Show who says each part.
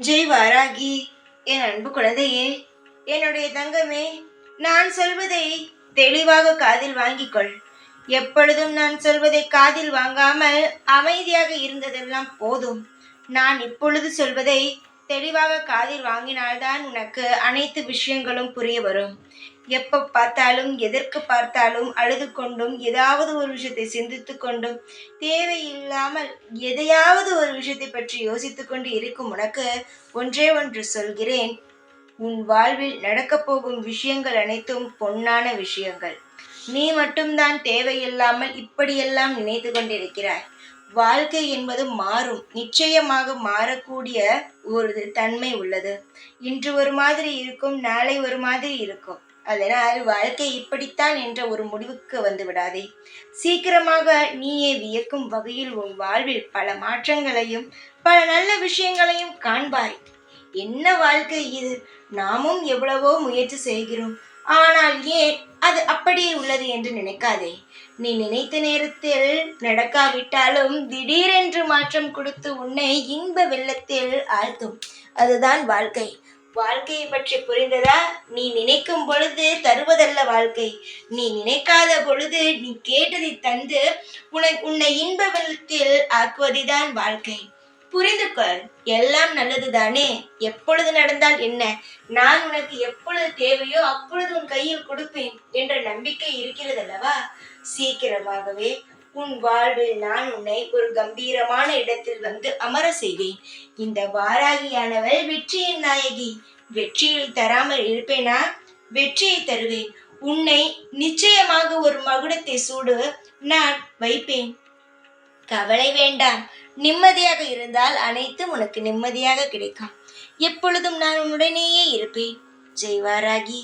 Speaker 1: ஜெய் வாராகி, என் அன்பு குழந்தையே, என்னுடைய தங்கமே, நான் சொல்வதை தெளிவாக காதில் வாங்கிக்கொள். எப்பொழுதும் நான் சொல்வதை காதில் வாங்காமல் அமைதியாக இருந்ததெல்லாம் போதும். நான் இப்பொழுது சொல்வதை தெளிவாக காதில் வாங்கினால்தான் உனக்கு அனைத்து விஷயங்களும் புரிய வரும். எப்ப பார்த்தாலும் எதற்கு பார்த்தாலும் அழுது கொண்டும் ஏதாவது ஒரு விஷயத்தை சிந்தித்து கொண்டும் தேவையில்லாமல் எதையாவது ஒரு விஷயத்தை பற்றி யோசித்து கொண்டு இருக்கும் உனக்கு ஒன்றே ஒன்று சொல்கிறேன். உன் வாழ்வில் நடக்கப் போகும் விஷயங்கள் அனைத்தும் பொன்னான விஷயங்கள். நீ மட்டும்தான் தேவையில்லாமல் இப்படியெல்லாம் நினைத்து கொண்டிருக்கிறாய். வாழ்க்கை என்பது மாறும், நிச்சயமாக மாறக்கூடிய ஒரு தன்மை உள்ளது. இன்று ஒரு மாதிரி இருக்கும், நாளை ஒரு மாதிரி இருக்கும். அதனால் வாழ்க்கை இப்படித்தான் என்ற ஒரு முடிவுக்கு வந்து விடாதே. சீக்கிரமாக நீயே வியக்கும் வகையில் உன் வாழ்வில் பல மாற்றங்களையும் பல நல்ல விஷயங்களையும் காண்பாய். என்ன வாழ்க்கை இது! நாமும் எவ்வளவோ முயற்சி செய்கிறோம், ஆனால் ஏன் அது அப்படியே உள்ளது என்று நினைக்காதே. நீ நினைத்த நேரத்தில் நடக்காவிட்டாலும் திடீரென்று மாற்றம் கொடுத்து உன்னை இன்ப வெள்ளத்தில் ஆழ்த்தும். அதுதான் வாழ்க்கை. வாழ்க்கையை பற்றி புரிந்ததா? நீ நினைக்கும் பொழுது தருவதல்ல வாழ்க்கை. நீ நினைக்காத பொழுது நீ கேட்டதை தந்து உன்னை இன்ப வெள்ளத்தில் ஆக்குவதுதான் வாழ்க்கை. புரிந்து கொள். எல்லாம் நல்லதுதானே. எப்பொழுது நடந்தால் என்ன? நான் உனக்கு எப்பொழுது தேவையோ அப்பொழுது உன் கையில் கொடுப்பேன் என்ற நம்பிக்கை இருக்கிறதல்லவா? சீக்கிரமாகவே உன் வாழ்வில் நான் உன்னை ஒரு கம்பீரமான இடத்தில் வந்து அமர செய்வேன். இந்த வாராகியானவள் வெற்றியின் நாயகி. வெற்றியை தராமல் இருப்பேனா? வெற்றியை தருவேன். உன்னை நிச்சயமாக ஒரு மகுடத்தை சூடு நான் வைப்பேன். கவலை வேண்டாம். நிம்மதியாக இருந்தால் அனைத்தும் உனக்கு நிம்மதியாக கிடைக்கும். எப்பொழுதும் நான் உன்னுடனேயே இருப்பேன். ஜெய் வாராகி.